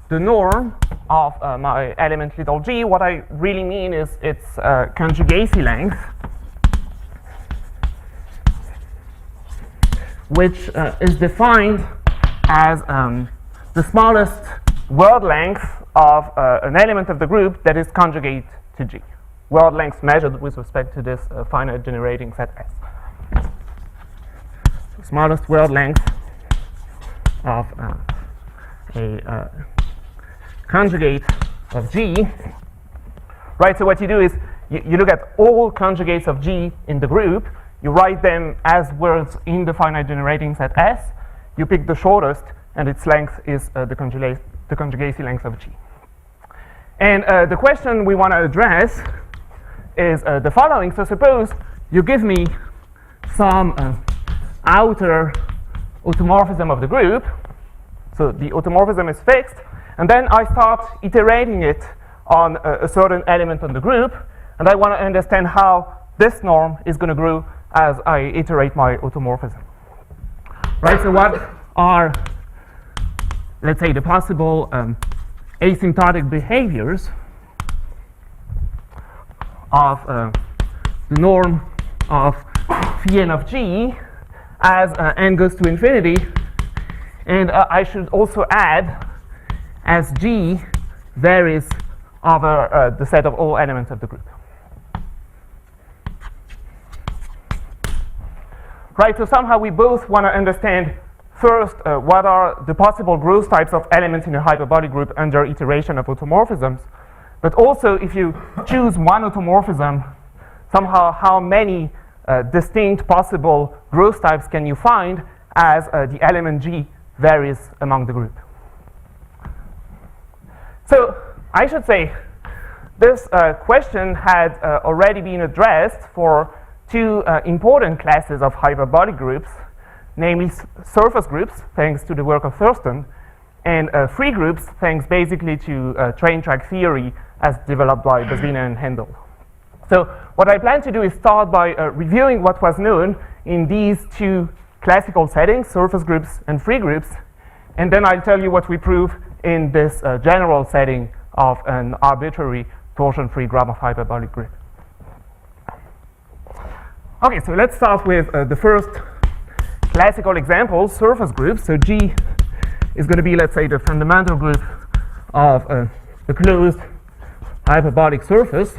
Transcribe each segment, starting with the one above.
the norm of my element little g, what I really mean is its conjugacy length, which is defined as the smallest word length of an element of the group that is conjugate to G. Word length measured with respect to this finite generating set S. So smallest word length of a conjugate of G. Right, so what you do is you look at all conjugates of G in the group, you write them as words in the finite generating set S, you pick the shortest, and its length is the conjugacy length of G. And the question we want to address is the following. So suppose you give me some outer automorphism of the group. So the automorphism is fixed, and then I start iterating it on a certain element on the group, and I want to understand how this norm is going to grow as I iterate my automorphism. Right, so what are, let's say, the possible asymptotic behaviors of the norm of phi n of G as n goes to infinity, and I should also add as G varies over the set of all elements of the group. Right, so somehow we both want to understand first what are the possible growth types of elements in a hyperbolic group under iteration of automorphisms, but also if you choose one automorphism, somehow how many distinct possible growth types can you find as the element G varies among the group. So I should say this question had already been addressed for two important classes of hyperbolic groups, namely surface groups, thanks to the work of Thurston, and free groups, thanks basically to train track theory as developed by Bazina and Handel. So what I plan to do is start by reviewing what was known in these two classical settings, surface groups and free groups, and then I'll tell you what we prove in this general setting of an arbitrary torsion-free graph of hyperbolic group. Okay, so let's start with the first classical example, surface groups. So G is going to be, let's say, the fundamental group of a closed hyperbolic surface,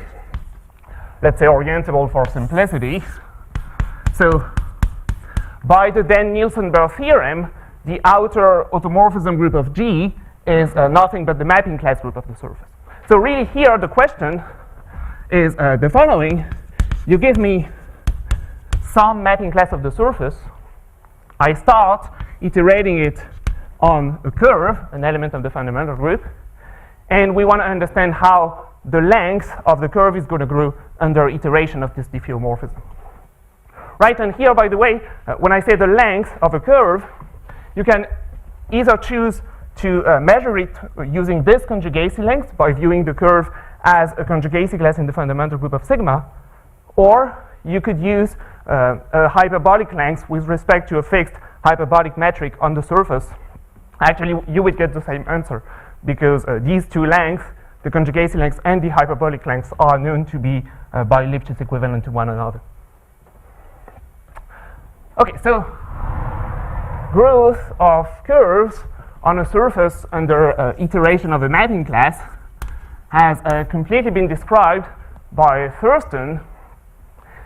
let's say orientable for simplicity. So by the then-Nielsen-Burr theorem, the outer automorphism group of G is nothing but the mapping class group of the surface. So really here the question is the following. You give me some mapping class of the surface. I start iterating it on a curve, an element of the fundamental group, and we want to understand how the length of the curve is going to grow under iteration of this diffeomorphism. Right, and here, by the way, when I say the length of a curve, you can either choose to measure it using this conjugacy length by viewing the curve as a conjugacy class in the fundamental group of sigma, or you could use a hyperbolic length with respect to a fixed hyperbolic metric on the surface. Actually, you would get the same answer because these two lengths, the conjugacy length and the hyperbolic lengths, are known to be by Lipschitz equivalent to one another. Okay, so growth of curves on a surface under iteration of a mapping class has completely been described by Thurston.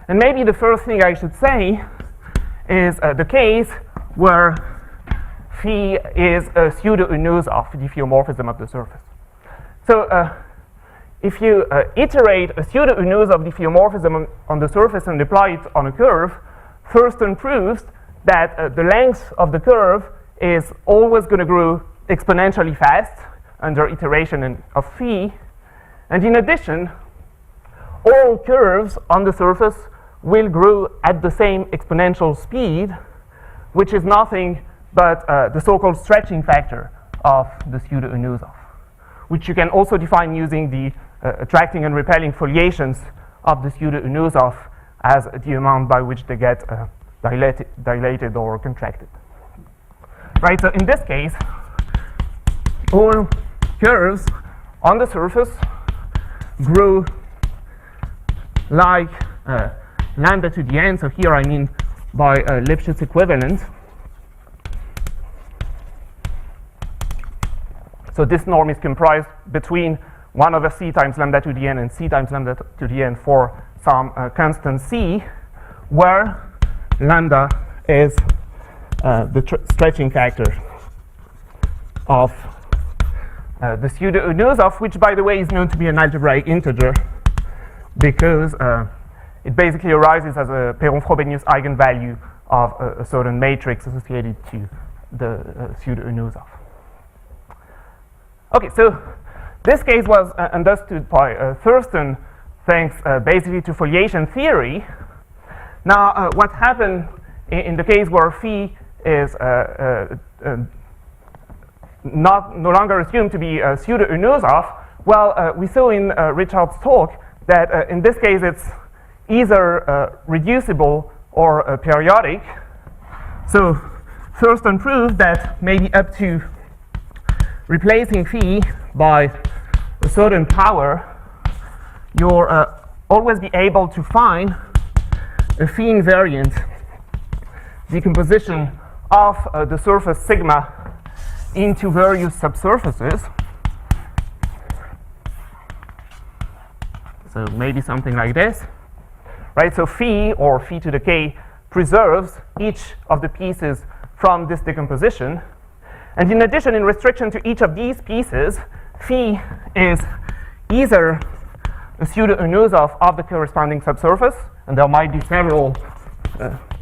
And maybe the first thing I should say is the case where phi is a pseudo-Unusov diffeomorphism of the surface. So if you iterate a pseudo-Unusov diffeomorphism on the surface and apply it on a curve, Thurston proves that the length of the curve is always going to grow exponentially fast under iteration of phi. And in addition, all curves on the surface will grow at the same exponential speed, which is nothing but the so-called stretching factor of the pseudo-Unusov, which you can also define using the attracting and repelling foliations of the pseudo-Unusov as the amount by which they get dilated or contracted. Right, so in this case, all curves on the surface grow like lambda to the n. So here I mean by Lipschitz equivalent. So this norm is comprised between 1 over c times lambda to the n and c times lambda to the n for some constant c, where lambda is the stretching factor of the pseudo-Unusov, which, by the way, is known to be an algebraic integer because it basically arises as a Perron-Frobenius eigenvalue of a certain matrix associated to the pseudo-Unusov. Okay, so this case was understood by Thurston thanks basically to foliation theory. Now, what happened in the case where phi is no longer assumed to be a pseudo-Unusov? Well, we saw in Richard's talk that in this case it's either reducible or periodic. So Thurston proved that maybe up to replacing phi by a certain power, you'll always be able to find a phi invariant decomposition of the surface sigma into various subsurfaces. So maybe something like this, right? So phi, or phi to the k, preserves each of the pieces from this decomposition. And in addition, in restriction to each of these pieces, phi is either a pseudo-Unusov of the corresponding subsurface, and there might be several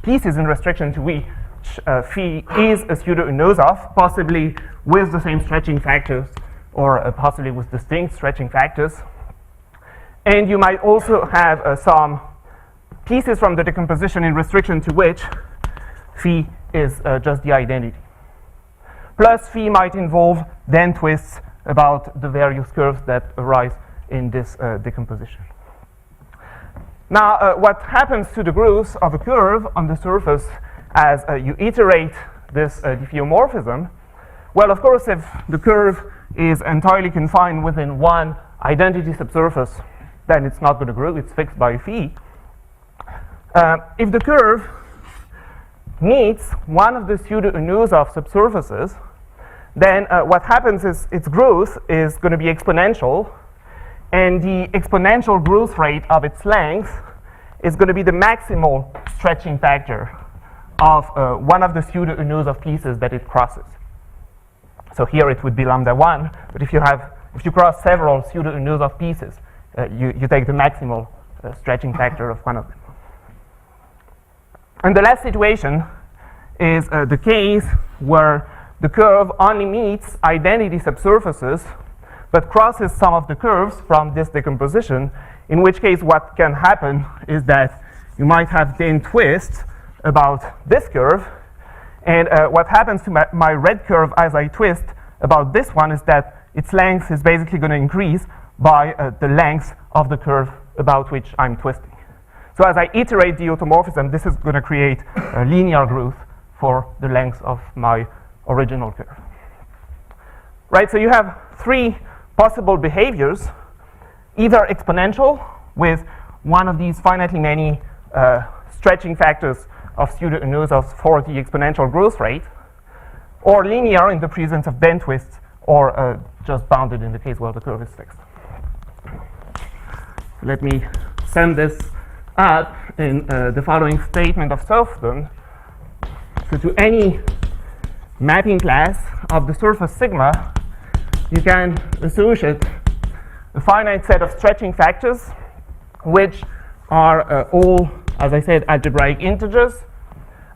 pieces in restriction to which phi is a pseudo-Unusov, possibly with the same stretching factors, or possibly with distinct stretching factors. And you might also have some pieces from the decomposition in restriction to which phi is just the identity. Plus, phi might involve then twists about the various curves that arise in this decomposition. Now, what happens to the growth of a curve on the surface as you iterate this diffeomorphism? Well, of course, if the curve is entirely confined within one identity subsurface, then it's not going to grow, it's fixed by phi. If the curve meets one of the pseudo-Unusov subsurfaces, then what happens is its growth is going to be exponential, and the exponential growth rate of its length is going to be the maximal stretching factor of one of the pseudo-Unusov pieces that it crosses. So here it would be lambda 1, but if you cross several pseudo-Unusov pieces, you take the maximal stretching factor of one of them. And the last situation is the case where the curve only meets identity subsurfaces, but crosses some of the curves from this decomposition, in which case what can happen is that you might have then twists about this curve, and what happens to my red curve as I twist about this one is that its length is basically going to increase by the length of the curve about which I'm twisting. So as I iterate the automorphism, this is going to create a linear growth for the length of my original curve. Right, so you have three possible behaviors, either exponential with one of these finitely many stretching factors of pseudo-Unusovs for the exponential growth rate, or linear in the presence of bend twists, or just bounded in the case where the curve is fixed. Let me sum this up in the following statement of Thurston. So to any mapping class of the surface sigma, you can associate a finite set of stretching factors, which are all, as I said, algebraic integers.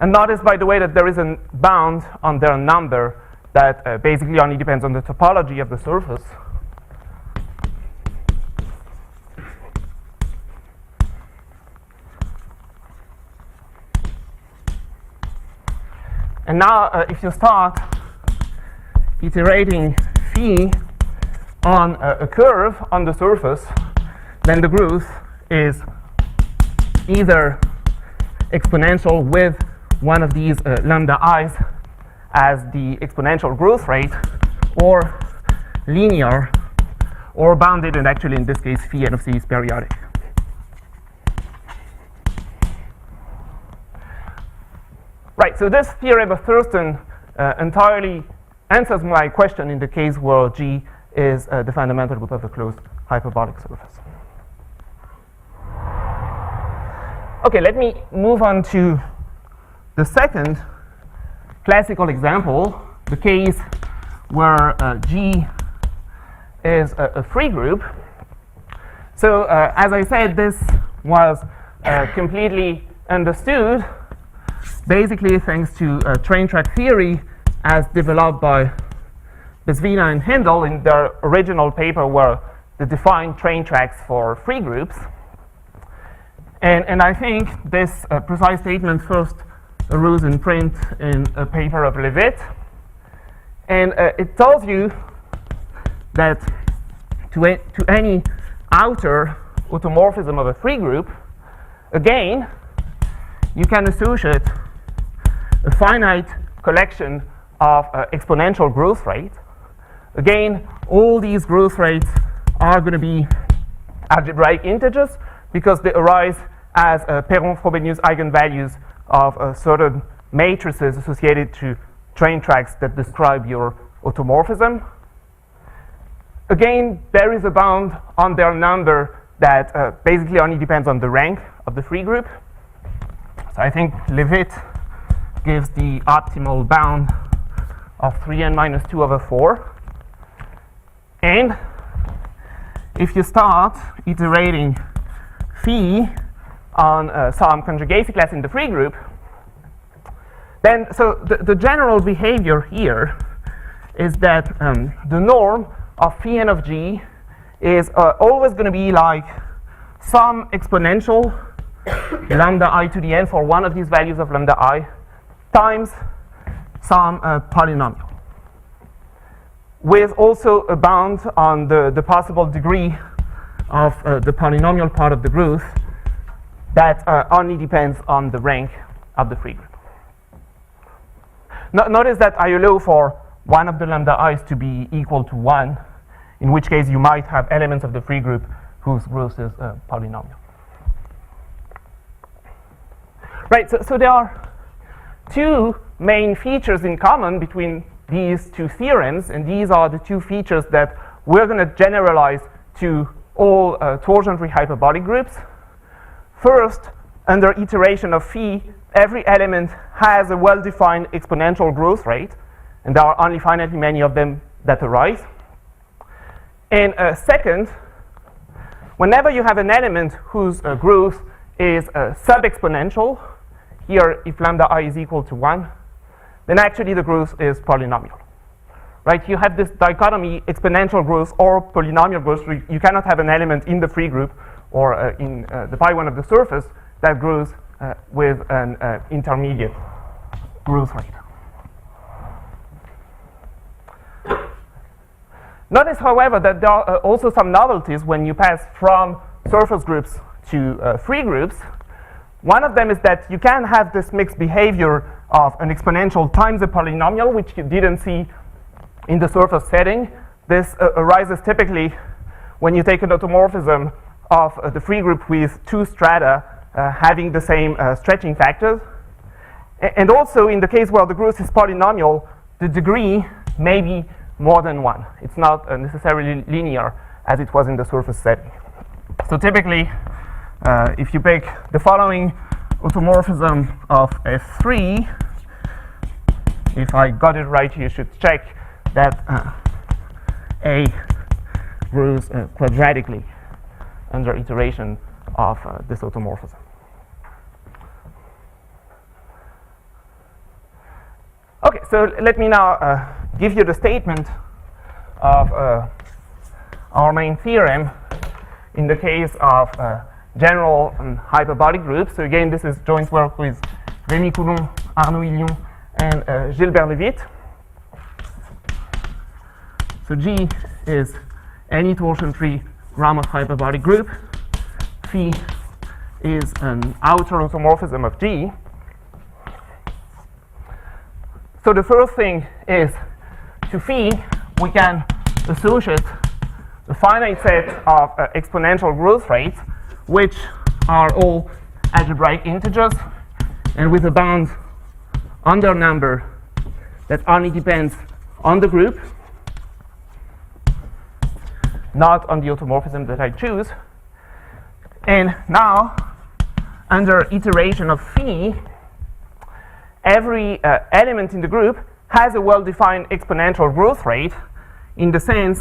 And notice, by the way, that there is a bound on their number that basically only depends on the topology of the surface. And now, if you start iterating phi on a curve on the surface, then the growth is either exponential with one of these lambda i's as the exponential growth rate, or linear or bounded, and actually in this case phi n of c is periodic. Right, so this theorem of Thurston entirely answers my question in the case where G is the fundamental group of a closed hyperbolic surface. Okay, let me move on to the second classical example, the case where G is a free group. So as I said, this was completely understood basically thanks to train track theory as developed by Bezvina and Hindel in their original paper where they defined train tracks for free groups. And I think this precise statement first arose in print in a paper of Levitt. And it tells you that to any outer automorphism of a free group, again, you can associate a finite collection of exponential growth rate. Again, all these growth rates are going to be algebraic integers because they arise as Perron-Frobenius eigenvalues of certain matrices associated to train tracks that describe your automorphism. Again, there is a bound on their number that basically only depends on the rank of the free group. So I think Levitt gives the optimal bound of 3n minus 2 over 4. And if you start iterating phi on some conjugacy class in the free group, then so the general behavior here is that the norm of phi n of g is always going to be like some exponential lambda I to the n for one of these values of lambda I times some polynomial, with also a bound on the possible degree of the polynomial part of the growth that only depends on the rank of the free group. Notice that I allow for one of the lambda i's to be equal to 1, in which case you might have elements of the free group whose growth is polynomial. Right, so there are two main features in common between these two theorems, and these are the two features that we're going to generalize to all torsion-free hyperbolic groups. First, under iteration of phi, every element has a well-defined exponential growth rate, and there are only finitely many of them that arise. And second, whenever you have an element whose growth is sub-exponential, here if lambda I is equal to 1, then actually the growth is polynomial. Right? You have this dichotomy, exponential growth or polynomial growth. You cannot have an element in the free group or in the pi1 of the surface that grows with an intermediate growth rate. Notice, however, that there are also some novelties when you pass from surface groups to free groups. One of them is that you can have this mixed behavior of an exponential times a polynomial, which you didn't see in the surface setting. This arises typically when you take an automorphism of the free group with two strata having the same stretching factors. And also in the case where the growth is polynomial, the degree may be more than 1. It's not necessarily linear as it was in the surface setting. So typically, if you pick the following automorphism of F3, if I got it right, you should check that A grows quadratically under iteration of this automorphism. Okay, so let me now give you the statement of our main theorem in the case of general hyperbolic groups. So again, this is joint work with Rémy Coulon, Arnaud Hilion, and Gilbert Levitt. So G is any torsion-free Gromov hyperbolic group. Phi is an outer automorphism of G. So the first thing is, to phi, we can associate a finite set of exponential growth rates, which are all algebraic integers, and with a bound on their number that only depends on the group, not on the automorphism that I choose. And now, under iteration of phi, every element in the group has a well-defined exponential growth rate, in the sense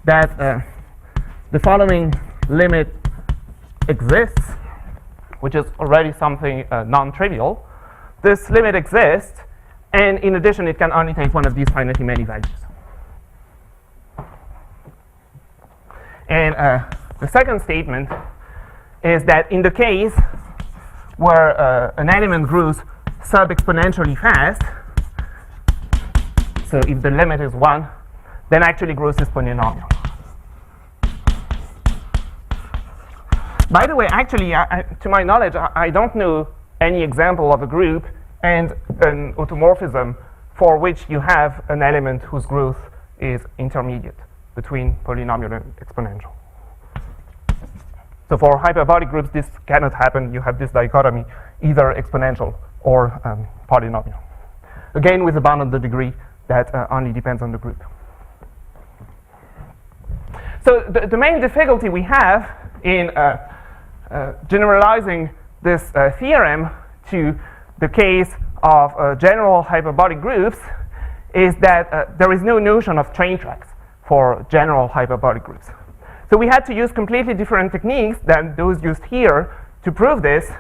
that the following limit exists, which is already something non-trivial. This limit exists, and in addition, it can only take one of these finitely many values. And the second statement is that in the case where an element grows sub-exponentially fast, so if the limit is 1, then actually growth is polynomial. By the way, actually, to my knowledge, I don't know any example of a group and an automorphism for which you have an element whose growth is intermediate between polynomial and exponential. So for hyperbolic groups, this cannot happen. You have this dichotomy, either exponential or polynomial. Again, with a bound on the degree that only depends on the group. So the main difficulty we have in generalizing this theorem to the case of general hyperbolic groups is that there is no notion of train tracks for general hyperbolic groups. So we had to use completely different techniques than those used here to prove this.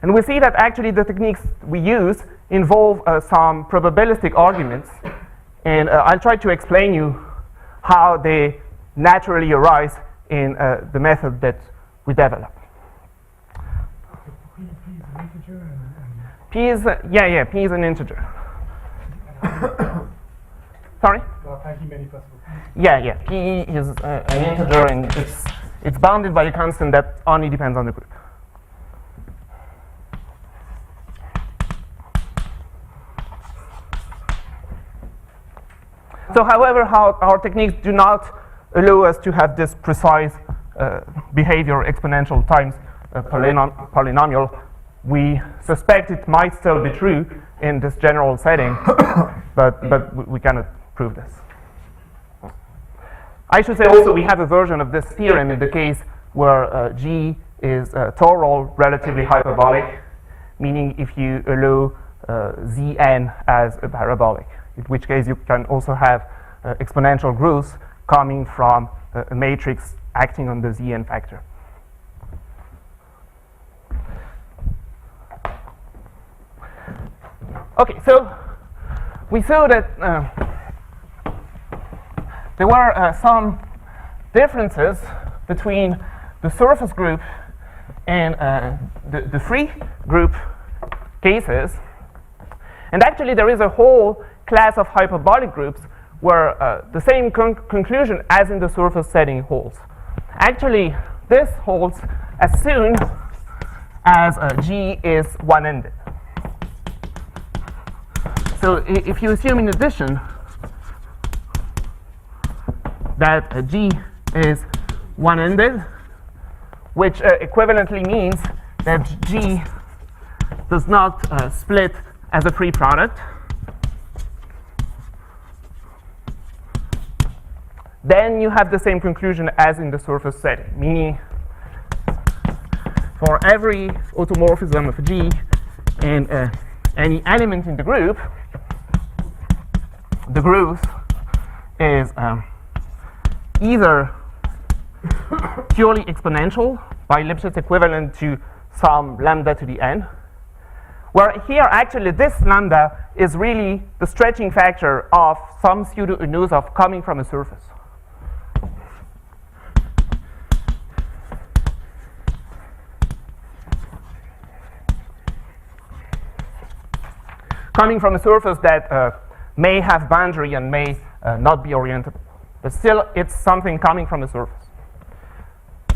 And we see that actually the techniques we use involve some probabilistic arguments. And I'll try to explain you how they naturally arise in the method that we develop. P is an integer. Sorry? Yeah, P is an integer, and it's bounded by a constant that only depends on the group. So, however, our techniques do not allow us to have this precise behavior exponential times polynomial. We suspect it might still be true in this general setting, but we cannot prove this. I should say also we have a version of this theorem in the case where G is toral relatively hyperbolic, meaning if you allow Zn as a parabolic, in which case you can also have exponential growth coming from a matrix acting on the Zn factor. Okay, so we saw that there were some differences between the surface group and the free group cases. And actually, there is a whole class of hyperbolic groups where the same conclusion as in the surface setting holds. Actually, this holds as soon as G is one-ended. So if you assume in addition that G is one-ended, which equivalently means that G does not split as a free product, then you have the same conclusion as in the surface setting, meaning for every automorphism of G and any element in the group, the growth is either purely exponential by Lipschitz equivalent to some lambda to the n, where here actually this lambda is really the stretching factor of some pseudo-Unusov coming from a surface. Coming from a surface that may have boundary and may not be orientable. But still, it's something coming from a surface.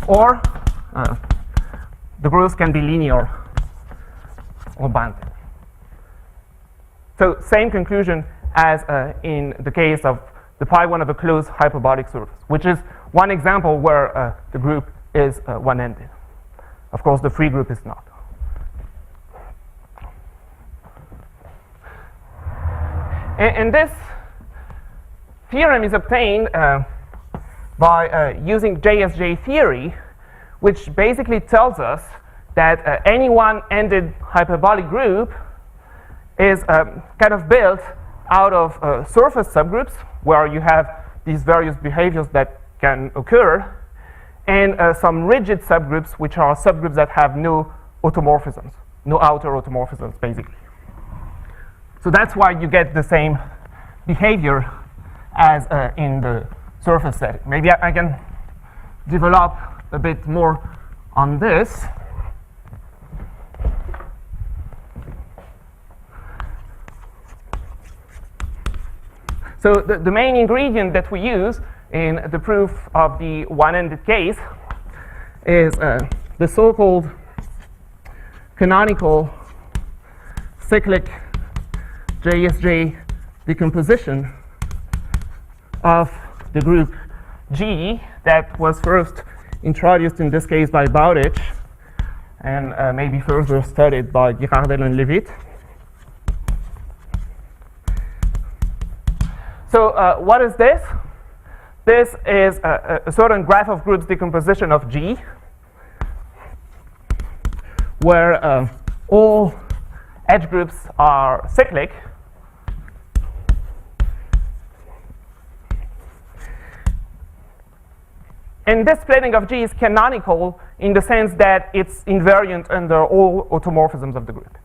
Or the growth can be linear or bounded. So same conclusion as in the case of the pi1 of a closed hyperbolic surface, which is one example where the group is one-ended. Of course, the free group is not. And this theorem is obtained by using JSJ theory, which basically tells us that any one-ended hyperbolic group is kind of built out of surface subgroups where you have these various behaviors that can occur, and some rigid subgroups, which are subgroups that have no automorphisms, no outer automorphisms, basically. So that's why you get the same behavior as in the surface setting. Maybe I can develop a bit more on this. So the main ingredient that we use in the proof of the one-ended case is the so-called canonical cyclic JSJ decomposition of the group G that was first introduced in this case by Bowditch and maybe further studied by Gilbert Levitt. So what is this? This is a certain graph of groups decomposition of G, where all edge groups are cyclic. And this splitting of G is canonical in the sense that it's invariant under all automorphisms of the group.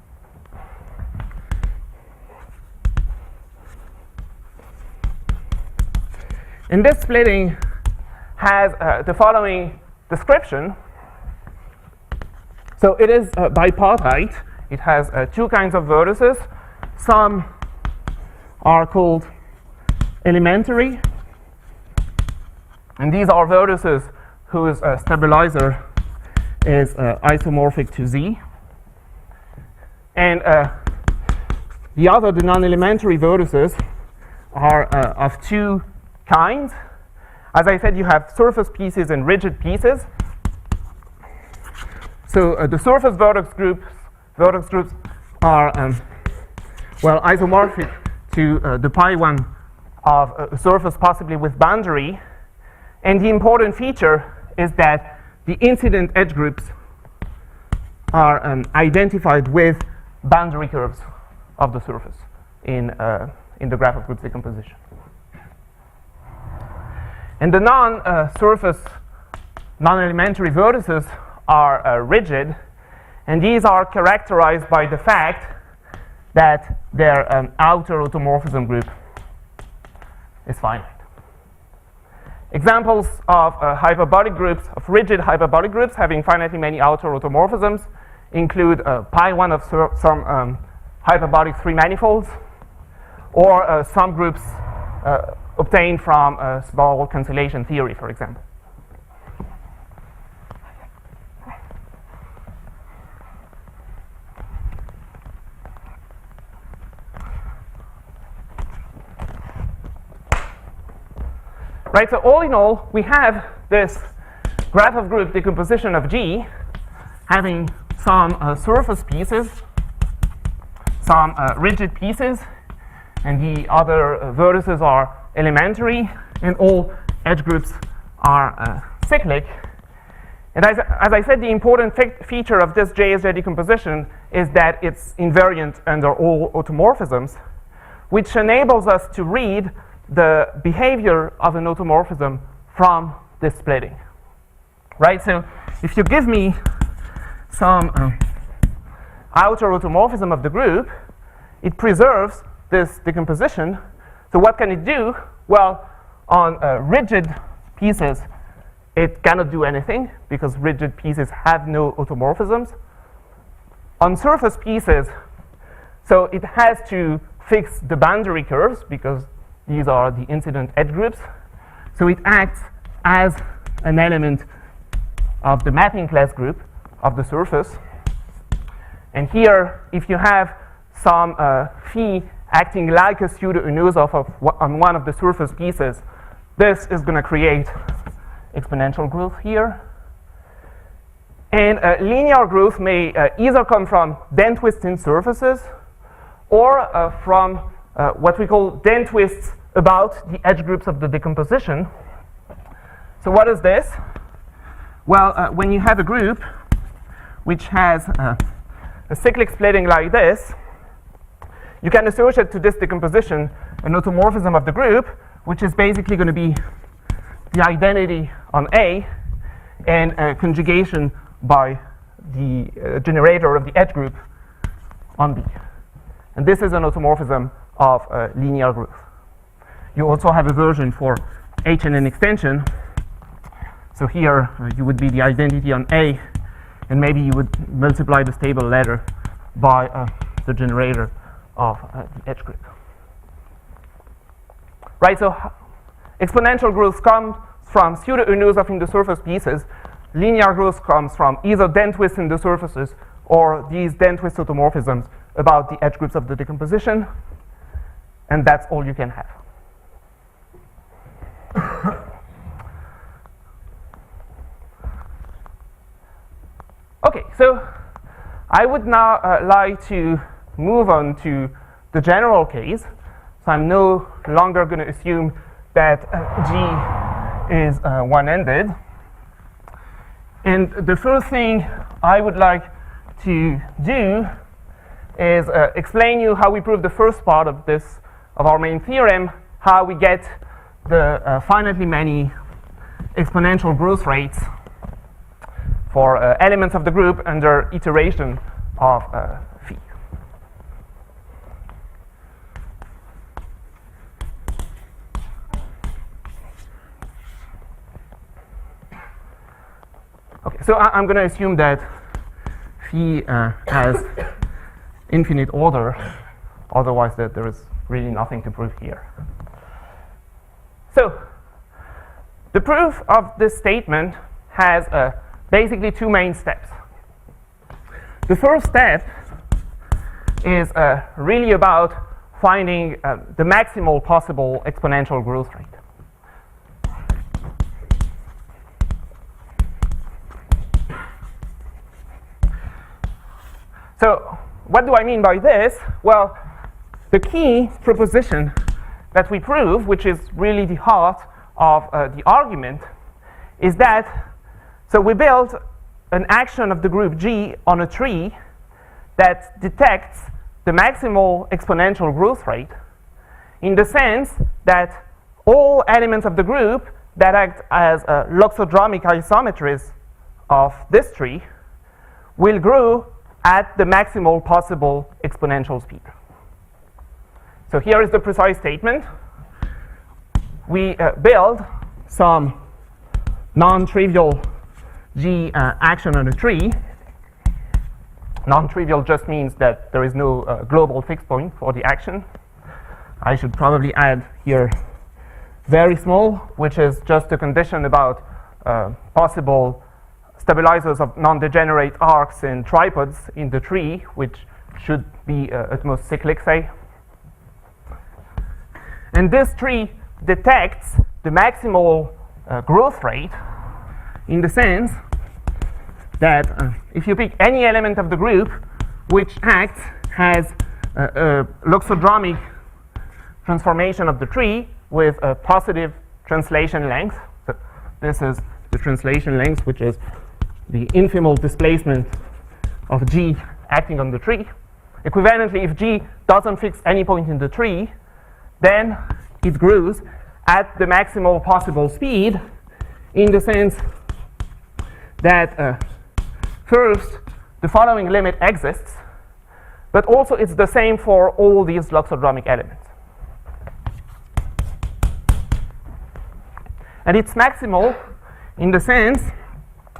And this splitting has the following description. So it is bipartite. It has two kinds of vertices. Some are called elementary, and these are vertices whose stabilizer is isomorphic to Z. And the other, the non-elementary vertices, are of two kinds. As I said, you have surface pieces and rigid pieces. So the surface vertex groups are well isomorphic to the pi1 of a surface possibly with boundary. And the important feature is that the incident edge groups are identified with boundary curves of the surface in the graph of groups decomposition. And the non-surface, non-elementary vertices are rigid, and these are characterized by the fact that their outer automorphism group is finite. Examples of hyperbolic groups, of rigid hyperbolic groups having finitely many outer automorphisms include pi1 of some hyperbolic three manifolds, or some groups obtained from small cancellation theory, for example. Right, so all in all, we have this graph of group decomposition of G having some surface pieces, some rigid pieces, and the other vertices are elementary, and all edge groups are cyclic. And as I said, the important feature of this JSJ decomposition is that it's invariant under all automorphisms, which enables us to read the behavior of an automorphism from this splitting. Right? So if you give me some outer automorphism of the group, it preserves this decomposition. So what can it do? Well, on rigid pieces, it cannot do anything because rigid pieces have no automorphisms. On surface pieces, so it has to fix the boundary curves because these are the incident edge groups. So it acts as an element of the mapping class group of the surface. And here, if you have some phi acting like a pseudo-Unusov on one of the surface pieces, this is going to create exponential growth here. And linear growth may either come from den twists in surfaces or from what we call den twists about the edge groups of the decomposition. So what is this? Well, when you have a group which has a cyclic splitting like this, you can associate to this decomposition an automorphism of the group, which is basically going to be the identity on A and conjugation by the generator of the edge group on B. And this is an automorphism of linear growth. You also have a version for H and an extension. So here you would be the identity on A, and maybe you would multiply the stable ladder by the generator of the edge group. Right, so exponential growth comes from pseudo-Unusov in the surface pieces. Linear growth comes from either den twists in the surfaces or these den twist automorphisms about the edge groups of the decomposition, and that's all you can have. Okay, so I would now like to move on to the general case. So I'm no longer going to assume that G is one-ended. And the first thing I would like to do is explain you how we prove the first part of our main theorem, how we get the finitely many exponential growth rates for elements of the group under iteration of phi. Okay, so I'm going to assume that phi has infinite order, otherwise that there is really nothing to prove here. So the proof of this statement has basically two main steps. The first step is really about finding the maximal possible exponential growth rate. So what do I mean by this? Well, the key proposition that we prove, which is really the heart of the argument, is that so we build an action of the group G on a tree that detects the maximal exponential growth rate in the sense that all elements of the group that act as loxodromic isometries of this tree will grow at the maximal possible exponential speed. So here is the precise statement. We build some non-trivial G action on a tree. Non-trivial just means that there is no global fixed point for the action. I should probably add here very small, which is just a condition about possible stabilizers of non-degenerate arcs and tripods in the tree, which should be at most cyclic, say. And this tree detects the maximal growth rate in the sense that if you pick any element of the group which acts as a loxodromic transformation of the tree with a positive translation length, so this is the translation length, which is the infimal displacement of G acting on the tree. Equivalently, if G doesn't fix any point in the tree, then it grows at the maximal possible speed in the sense that first, the following limit exists, but also it's the same for all these loxodromic elements. And it's maximal in the sense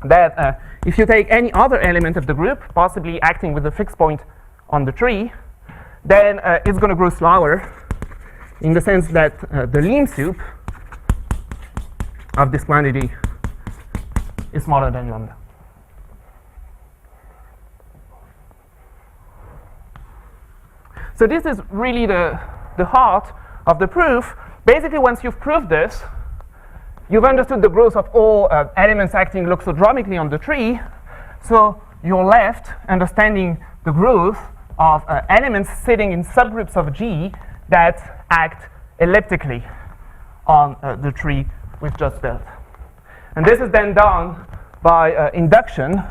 that if you take any other element of the group, possibly acting with a fixed point on the tree, then it's going to grow slower in the sense that the Lim sup of this quantity is smaller than lambda. So this is really the heart of the proof. Basically, once you've proved this, you've understood the growth of all elements acting loxodromically on the tree. So you're left understanding the growth of elements sitting in subgroups of G that act elliptically on the tree we've just built. And this is then done by induction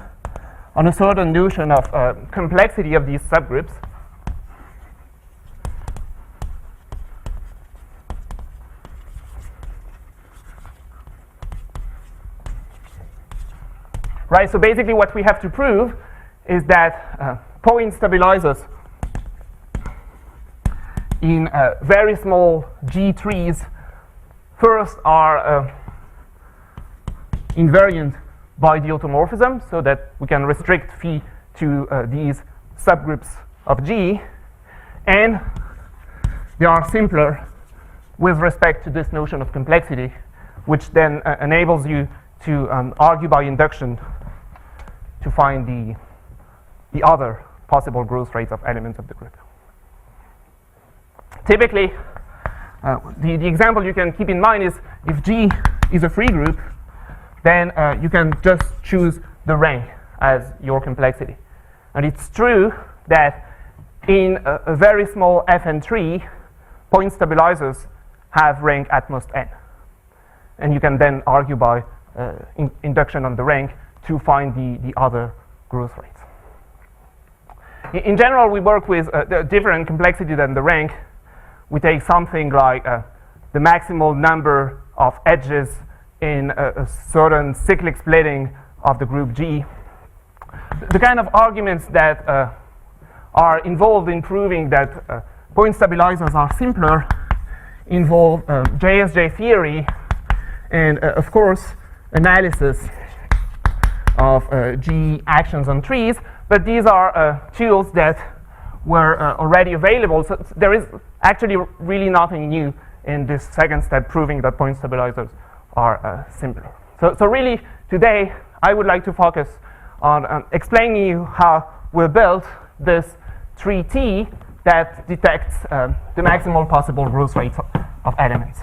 on a certain notion of complexity of these subgroups. Right, so basically what we have to prove is that point stabilizers in very small G trees first are invariant by the automorphism, so that we can restrict phi to these subgroups of G, and they are simpler with respect to this notion of complexity, which then enables you to argue by induction to find the other possible growth rates of elements of the group. Typically, the example you can keep in mind is if G is a free group, then you can just choose the rank as your complexity. And it's true that in a very small Fn tree, point stabilizers have rank at most n. And you can then argue by induction on the rank to find the other growth rates. In general, we work with a different complexity than the rank. We take something like the maximal number of edges in a certain cyclic splitting of the group G. The kind of arguments that are involved in proving that point stabilizers are simpler involve JSJ theory and, of course, analysis of G actions on trees, but these are tools that were already available, so there is actually really nothing new in this second step proving that point stabilizers are simpler. So really, today, I would like to focus on explaining you how we built this tree T that detects the maximal possible growth rates of elements.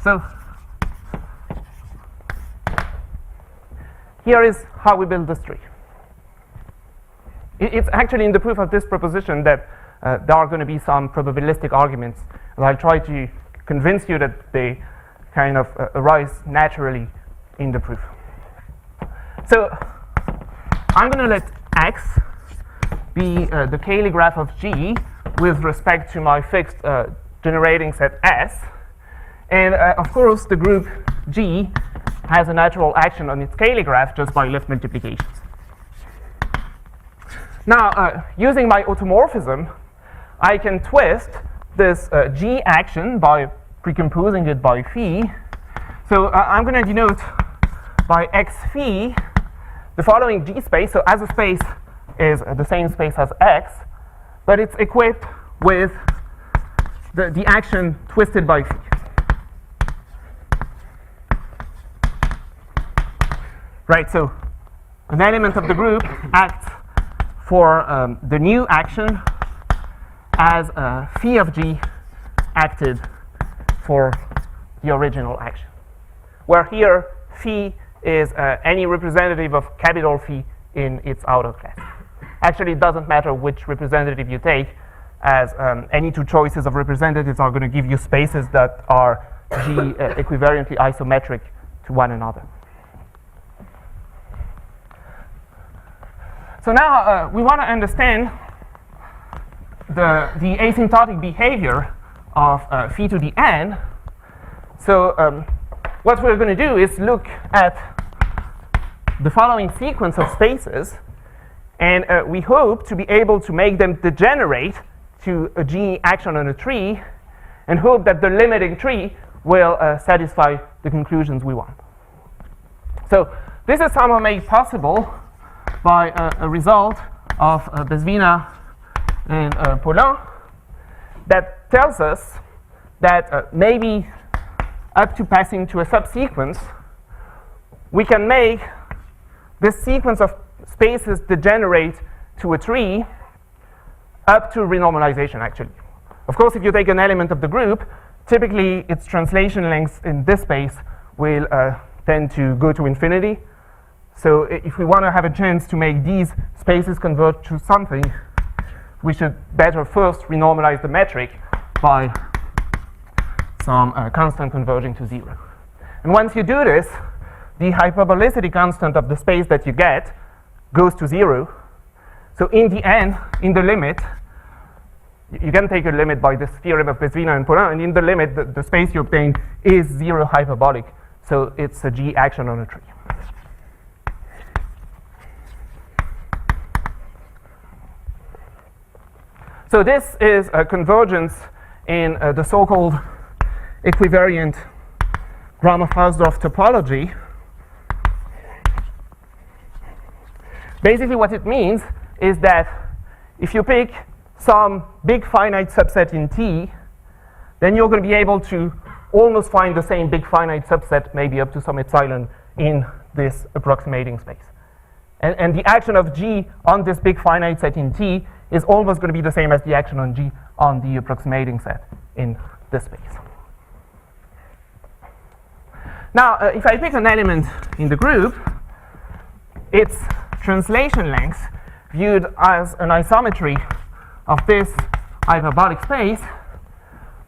So here is how we build this tree. It's actually in the proof of this proposition that there are going to be some probabilistic arguments, and I'll try to convince you that they kind of arise naturally in the proof. So I'm going to let X be the Cayley graph of G with respect to my fixed generating set S. And of course, the group G has a natural action on its Cayley graph just by lift multiplications. Now, using my automorphism, I can twist this G action by precomposing it by phi. So I'm going to denote by X phi the following G space. So as a space is the same space as X, but it's equipped with the action twisted by phi. Right, so an element of the group acts for the new action as Phi of G acted for the original action, where here phi is any representative of capital Phi in its outer class. Actually, it doesn't matter which representative you take, as any two choices of representatives are going to give you spaces that are G equivalently isometric to one another. So now we want to understand the asymptotic behavior of phi to the n. So what we're going to do is look at the following sequence of spaces, and we hope to be able to make them degenerate to a G action on a tree, and hope that the limiting tree will satisfy the conclusions we want. So this is somehow made possible by a result of Bezvina and Coulon that tells us that maybe up to passing to a subsequence, we can make this sequence of spaces degenerate to a tree up to renormalization, actually. Of course, if you take an element of the group, typically its translation length in this space will tend to go to infinity. So if we want to have a chance to make these spaces converge to something, we should better first renormalize the metric by some constant converging to 0. And once you do this, the hyperbolicity constant of the space that you get goes to 0. So in the end, in the limit, you can take a limit by this theorem of Bezvina and Paulin, and in the limit, the space you obtain is 0 hyperbolic. So it's a G action on a tree. So this is a convergence in the so-called equivariant Gromov-Hausdorff topology. Basically what it means is that if you pick some big finite subset in T, then you're going to be able to almost find the same big finite subset, maybe up to some epsilon, in this approximating space. And the action of G on this big finite set in T is almost going to be the same as the action on G on the approximating set in this space. Now, if I pick an element in the group, its translation length, viewed as an isometry of this hyperbolic space,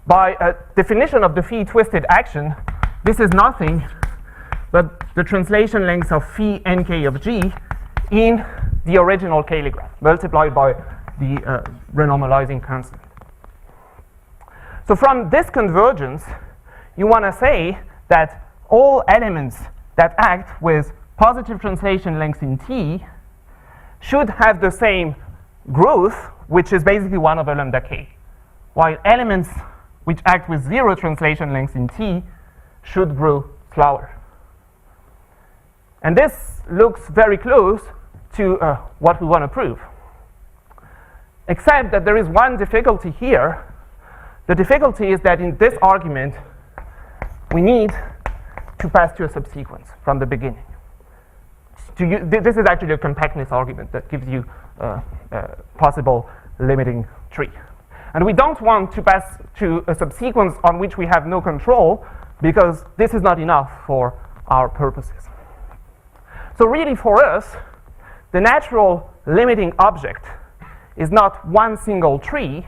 by a definition of the phi twisted action, this is nothing but the translation length of phi nk of G in the original Cayley graph, multiplied by the renormalizing constant. So from this convergence, you want to say that all elements that act with positive translation length in T should have the same growth, which is basically 1 over lambda k, while elements which act with 0 translation length in T should grow slower. And this looks very close to what we want to prove. Except that there is one difficulty here. The difficulty is that in this argument, we need to pass to a subsequence from the beginning. This is actually a compactness argument that gives you a possible limiting tree. And we don't want to pass to a subsequence on which we have no control, because this is not enough for our purposes. So really for us, the natural limiting object is not one single tree,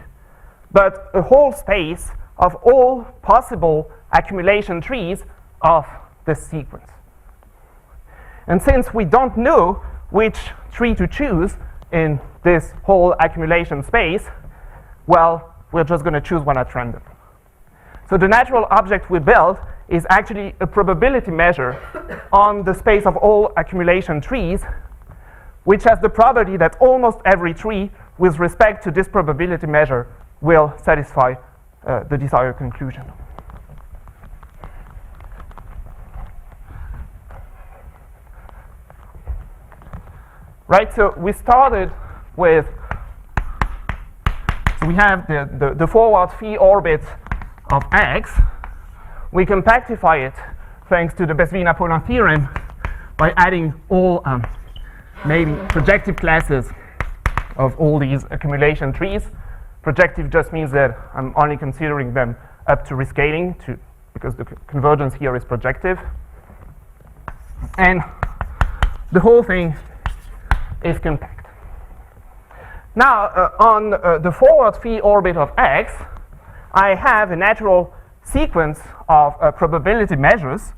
but a whole space of all possible accumulation trees of this sequence. And since we don't know which tree to choose in this whole accumulation space, well, we're just going to choose one at random. So the natural object we build is actually a probability measure on the space of all accumulation trees, which has the property that almost every tree with respect to this probability measure will satisfy the desired conclusion. Right, so we started with, so we have the forward phi orbit of X. We compactify it thanks to the Bezvina-Paulin theorem by adding all maybe projective classes of all these accumulation trees. Projective just means that I'm only considering them up to rescaling, because the convergence here is projective. And the whole thing is compact. Now, on the forward phi orbit of X, I have a natural sequence of probability measures,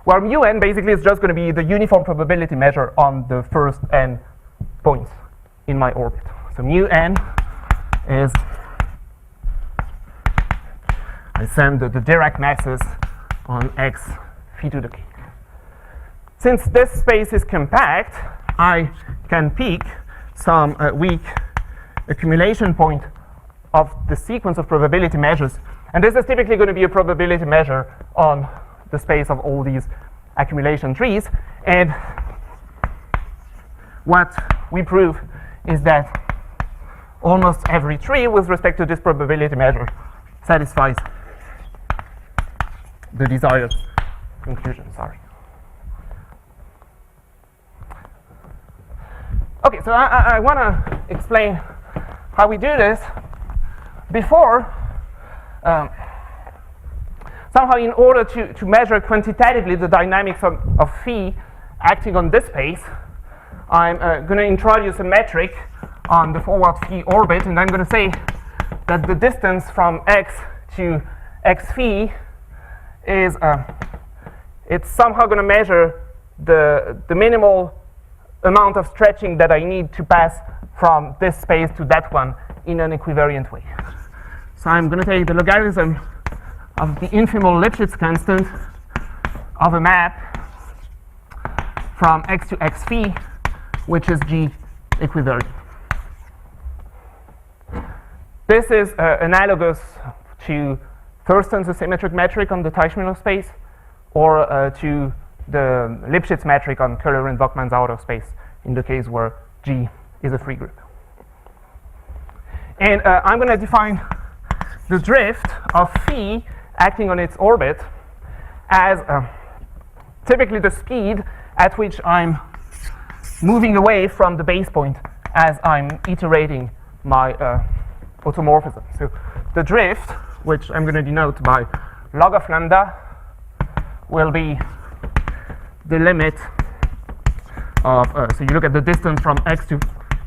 where mu n basically is just going to be the uniform probability measure on the first n points in my orbit. So mu n is, I send the Dirac masses on X phi to the k. Since this space is compact, I can pick some weak accumulation point of the sequence of probability measures. And this is typically going to be a probability measure on the space of all these accumulation trees. And what we prove is that almost every tree with respect to this probability measure satisfies the desired conclusion, sorry. Okay, so I want to explain how we do this before. Somehow, in order to measure quantitatively the dynamics of phi acting on this space, I'm going to introduce a metric on the forward phi orbit, and I'm going to say that the distance from x to x phi is it's somehow going to measure the minimal amount of stretching that I need to pass from this space to that one in an equivariant way. So I'm going to take the logarithm of the infimal Lipschitz constant of a map from x to x phi, which is G equivariant. This is analogous to Thurston's symmetric metric on the Teichmüller space, or to the Lipschitz metric on Köhler and Bachmann's outer space in the case where G is a free group. And I'm going to define the drift of phi acting on its orbit as typically the speed at which I'm moving away from the base point as I'm iterating my automorphism. So the drift, which I'm going to denote by log of lambda, will be the limit of, so you look at the distance from x to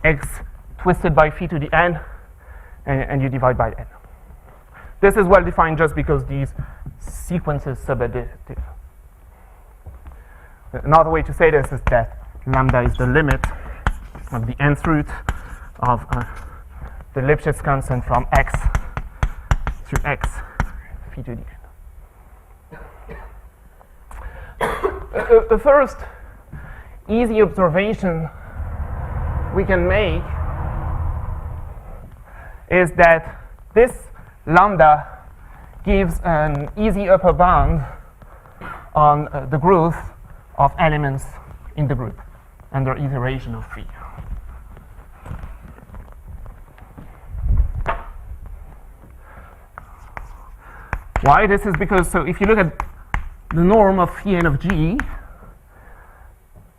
x twisted by phi to the n, and you divide by n. This is well defined just because these sequences subadditive. Another way to say this is that lambda is the limit of the nth root of the Lipschitz constant from x to x phi to the n. The first easy observation we can make is that this lambda gives an easy upper bound on the growth of elements in the group under iteration of phi. Why? This is because, so if you look at the norm of phi n of g,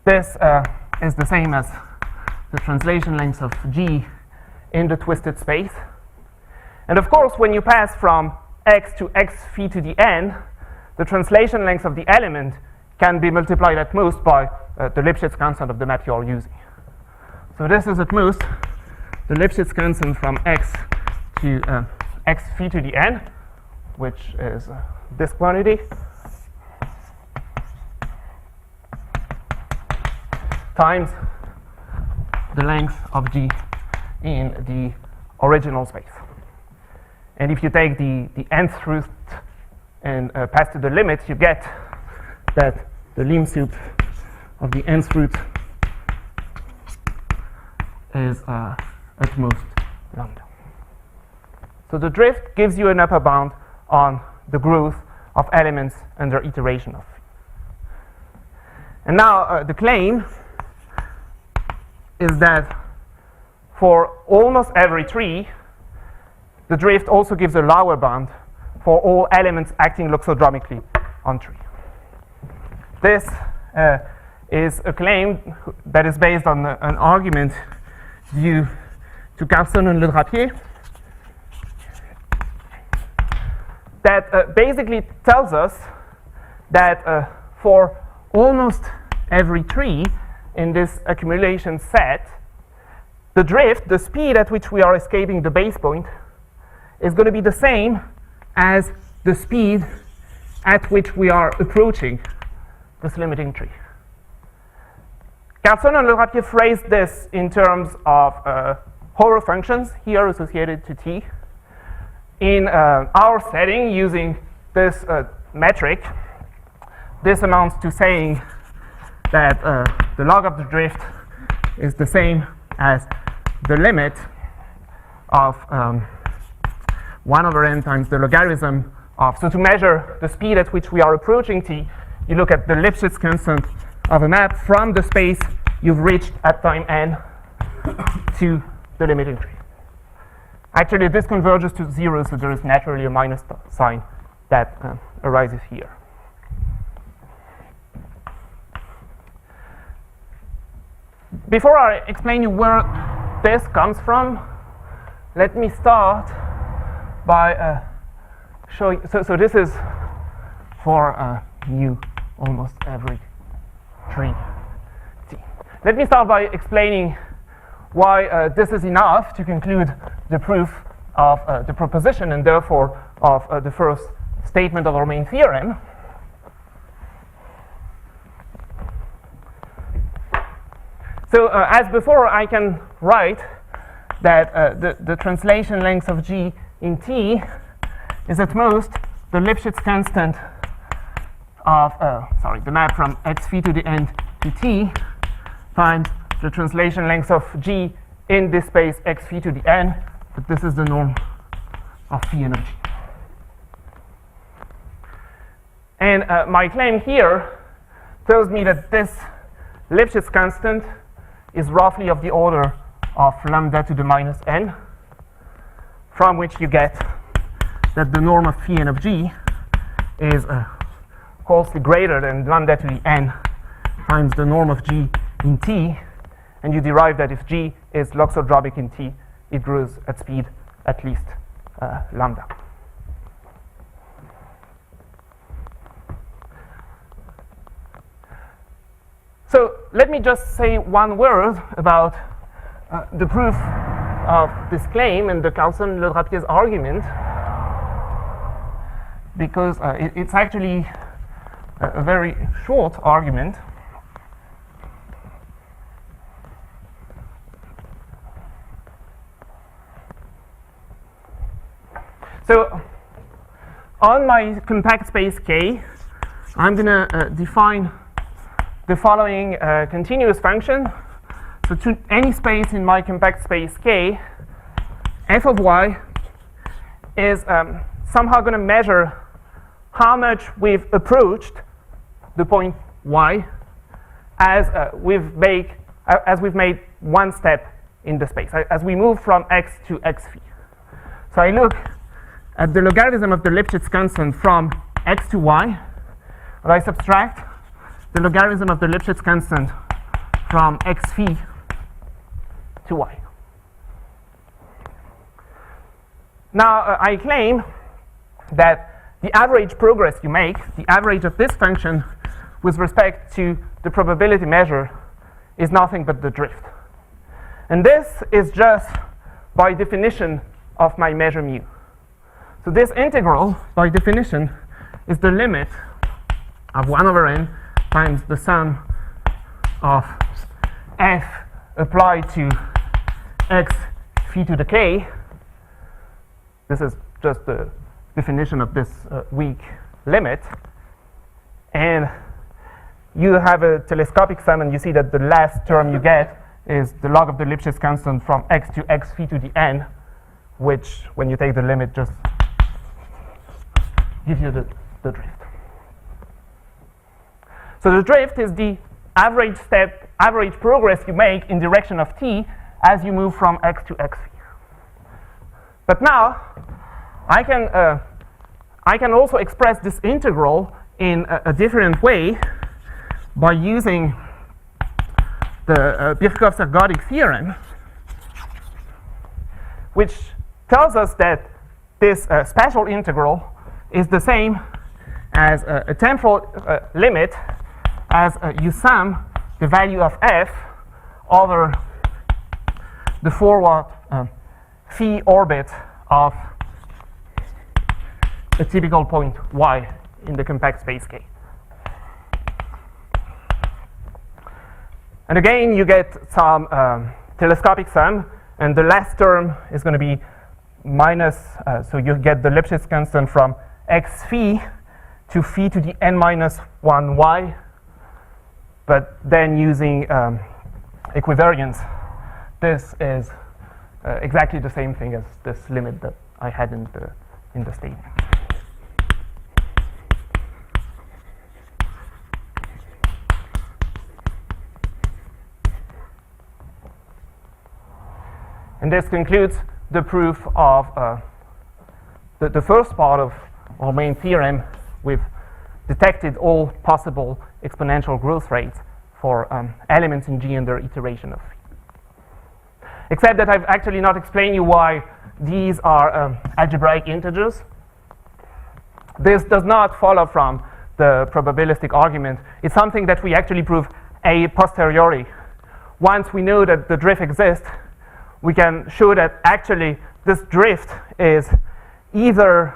this is the same as the translation length of g in the twisted space. And of course, when you pass from x to x phi to the n, the translation length of the element can be multiplied at most by the Lipschitz constant of the map you are using. So this is at most the Lipschitz constant from x to x phi to the n, which is this quantity, times the length of g in the original space. And if you take the nth root and pass to the limit, you get that the lim sup of the nth root is at most lambda. So the drift gives you an upper bound on the growth of elements under iteration of. And now the claim is that for almost every tree, the drift also gives a lower bound for all elements acting loxodromically on tree. This is a claim that is based on an argument due to Carlson and Le Drapier that basically tells us that for almost every tree in this accumulation set, the drift, the speed at which we are escaping the base point, is going to be the same as the speed at which we are approaching this limiting tree. Carlson and Le Drapier phrased this in terms of Horo functions here associated to t. In our setting, using this metric, this amounts to saying that the log of the drift is the same as the limit of 1 over n times the logarithm of, so to measure the speed at which we are approaching t, you look at the Lipschitz constant of a map from the space you've reached at time n to the limiting tree. Actually, this converges to 0, so there is naturally a minus sign that arises here. before I explain you where this comes from, let me start by showing. So this is for mu almost every 3t. Let me start by explaining why this is enough to conclude the proof of the proposition and therefore of the first statement of our main theorem. So as before, I can write that the translation length of G in T is at most the Lipschitz constant of, the map from x phi to the n to T times the translation length of G in this space x phi to the n, but this is the norm of Phi and of G. And my claim here tells me that this Lipschitz constant is roughly of the order of lambda to the minus n, from which you get that the norm of Phi and of G is closely greater than lambda to the n times the norm of G in T, and you derive that if G is loxodromic in T, it grows at speed at least lambda. So let me just say one word about the proof of this claim and the Carlson-Le Drapier's argument, because it's actually a very short argument. So on my compact space K, I'm going to define the following continuous function. So to any space in my compact space K, f of y is somehow going to measure how much we've approached the point y as we've made one step in the space, as we move from x to x phi. So I look at the logarithm of the Lipschitz constant from x to y, and I subtract the logarithm of the Lipschitz constant from x phi to y. Now, I claim that the average progress you make, the average of this function with respect to the probability measure, is nothing but the drift. And this is just by definition of my measure mu. So this integral, by definition, is the limit of 1 over n times the sum of f applied to x phi to the k. This is just the definition of this weak limit. And you have a telescopic sum, and you see that the last term you get is the log of the Lipschitz constant from x to x phi to the n, which, when you take the limit, just gives you the drift. So the drift is the average progress you make in direction of t as you move from x to x phi. But now, I can also express this integral in a different way by using the Birkhoff-Ergodic theorem, which tells us that this spatial integral is the same as a temporal limit as you sum the value of f over the forward phi orbit of a typical point y in the compact space K. And again, you get some telescopic sum, and the last term is going to be minus, so you get the Lipschitz constant from x phi to phi to the n minus 1 y, but then using equivariance, this is exactly the same thing as this limit that I had in the statement. And this concludes the proof of the first part of our main theorem. We've detected all possible exponential growth rates for elements in G under iteration of phi. Except that I've actually not explained you why these are algebraic integers. This does not follow from the probabilistic argument. It's something that we actually prove a posteriori. Once we know that the drift exists, we can show that actually this drift is either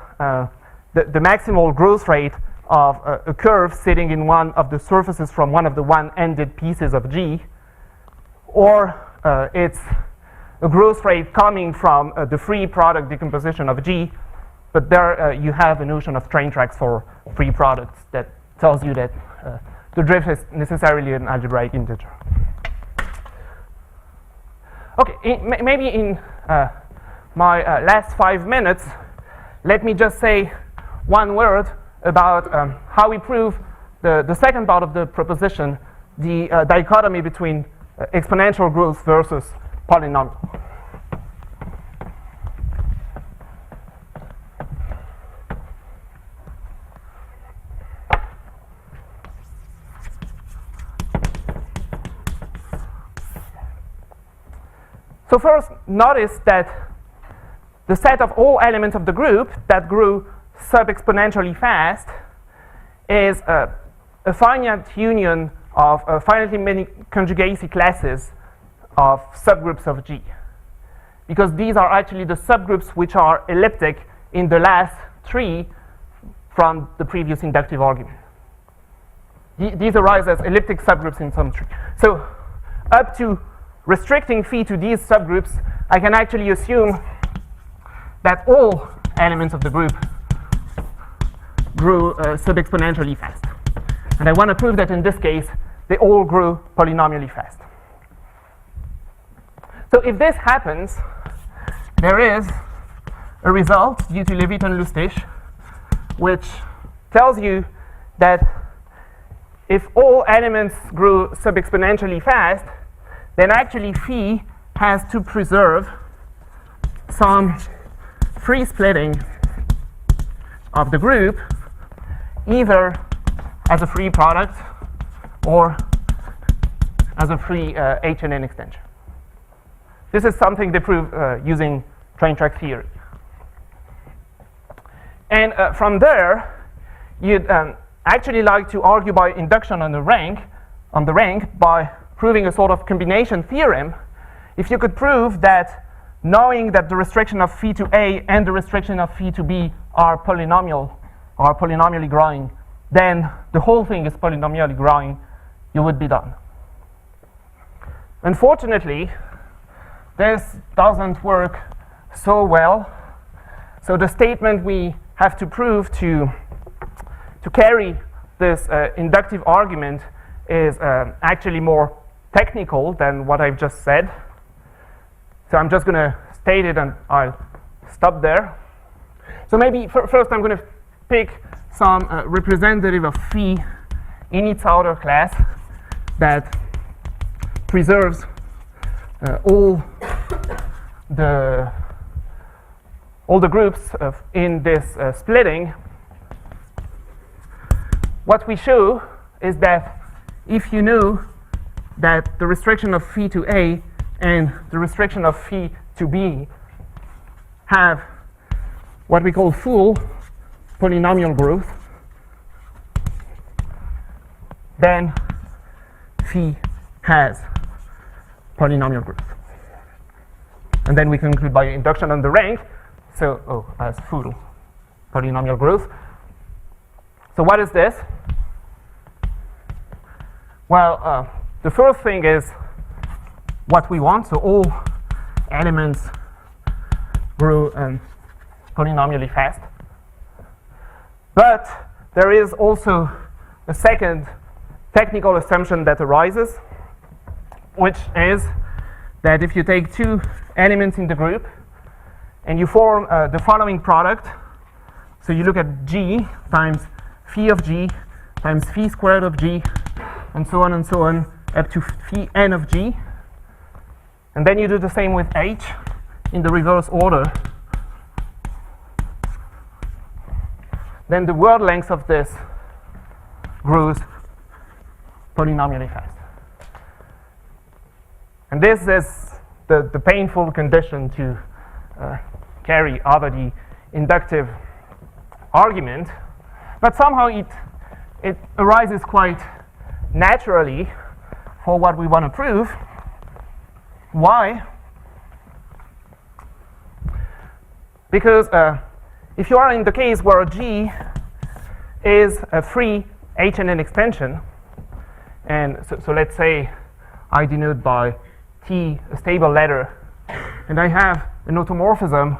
the maximal growth rate of a curve sitting in one of the surfaces from one of the one-ended pieces of G, or it's a growth rate coming from the free product decomposition of G, but there you have a notion of train tracks for free products that tells you that the drift is necessarily an algebraic integer. Okay, maybe in my last 5 minutes, let me just say one word about how we prove the second part of the proposition, the dichotomy between exponential growth versus polynomial. So first, notice that the set of all elements of the group that grew sub-exponentially fast is a finite union of finitely many conjugacy classes of subgroups of G. Because these are actually the subgroups which are elliptic in the last three from the previous inductive argument. These arise as elliptic subgroups in some tree. So up to restricting phi to these subgroups, I can actually assume that all elements of the group grew sub-exponentially fast. And I want to prove that in this case, they all grew polynomially fast. So if this happens, there is a result due to Levitt and Lustig, which tells you that if all elements grew sub-exponentially fast, then actually phi has to preserve some free splitting of the group, either as a free product or as a free H&N extension. This is something they prove using train track theory. And from there, you'd actually like to argue by induction on the rank by proving a sort of combination theorem. If you could prove that knowing that the restriction of phi to A and the restriction of phi to B are polynomially growing, then the whole thing is polynomially growing, you would be done. Unfortunately, this doesn't work so well. So the statement we have to prove to carry this inductive argument is actually more technical than what I've just said. So I'm just going to state it and I'll stop there. So maybe first I'm going to pick some representative of phi in its outer class that preserves all the groups in this splitting. What we show is that if you know that the restriction of phi to A and the restriction of phi to B have what we call full polynomial growth, then phi has polynomial growth. And then we conclude by induction on the rank, so as full polynomial growth. So what is this? Well, the first thing is what we want, so all elements grew polynomially fast. But there is also a second technical assumption that arises, which is that if you take two elements in the group and you form the following product, so you look at G times Phi of G times Phi squared of G, and so on, up to Phi n of G. And then you do the same with H in the reverse order. Then the word length of this grows polynomially fast. And this is the painful condition to carry over the inductive argument. But somehow it arises quite naturally for what we want to prove. Why? Because if you are in the case where G is a free H&N extension, and so let's say I denote by T a stable letter, and I have an automorphism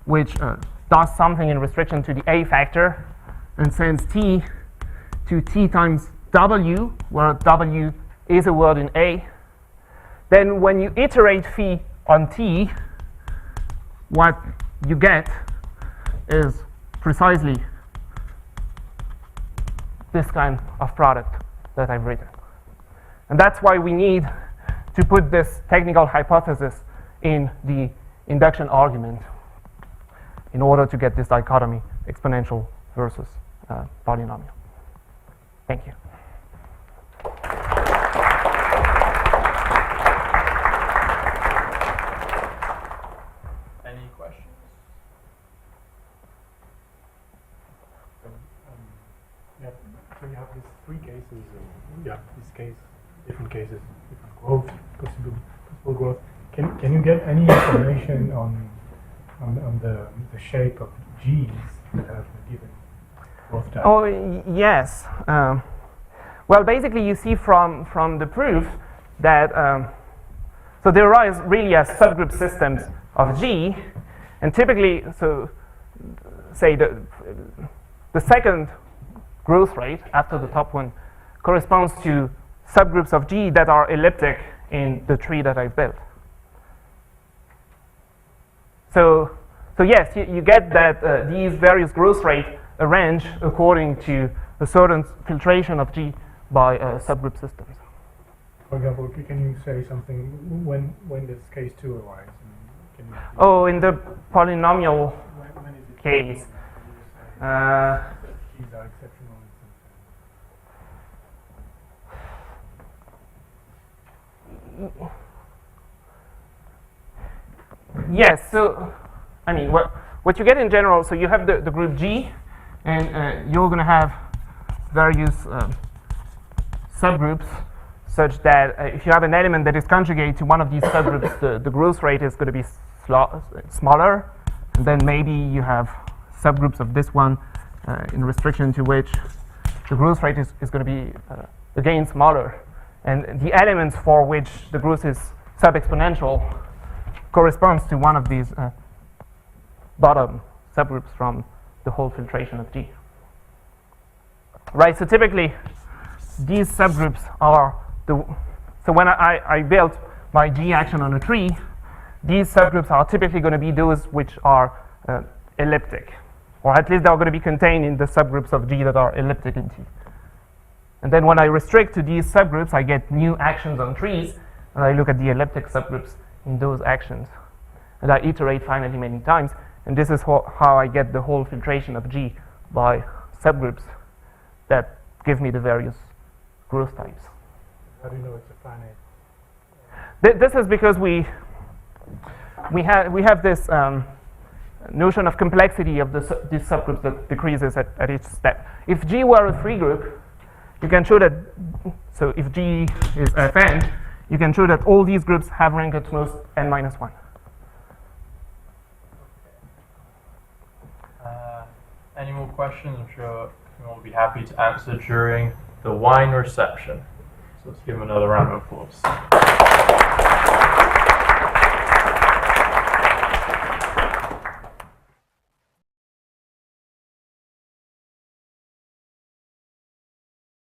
which does something in restriction to the A factor and sends T to T times W, where W is a word in A, then when you iterate phi on T, what you get is precisely this kind of product that I've written. And that's why we need to put this technical hypothesis in the induction argument in order to get this dichotomy exponential versus polynomial. Thank you. Any questions? Yeah, so you have these three cases, this case, different cases, different growth, possible growth. Can you get any information on the shape of G's that have been given growth type? Oh, yes. Well, basically, you see from the proof that so they arise really as subgroup systems of G, and typically, so say the second growth rate after the top one corresponds to subgroups of G that are elliptic in the tree that I've built. So yes, you get that these various growth rates arrange according to a certain filtration of G by subgroup systems. For example, can you say something when does case 2 arise? Oh, in the polynomial When is it case. G's are exceptional. Yes, so I mean, what you get in general, so you have the group G, and you're going to have various subgroups such that if you have an element that is conjugate to one of these subgroups, the growth rate is going to be smaller, and then maybe you have subgroups of this one in restriction to which the growth rate is going to be again smaller, and the elements for which the growth is sub-exponential corresponds to one of these bottom subgroups from the whole filtration of G. Right, so typically these subgroups are so when I built my G action on a tree, these subgroups are typically going to be those which are elliptic, or at least they're going to be contained in the subgroups of G that are elliptic in T. And then when I restrict to these subgroups, I get new actions on trees, and I look at the elliptic subgroups in those actions. And I iterate finally many times, and this is how I get the whole filtration of G by subgroups that give me the various growth types. How do you know it's a finite? This is because we have this notion of complexity of these subgroups that decreases at each step. If G were a free group, you can show that, so if G is Fn, you can show that all these groups have rank at most n minus 1. Any more questions? I'm sure we will be happy to answer during the wine reception. So let's give them another round of applause.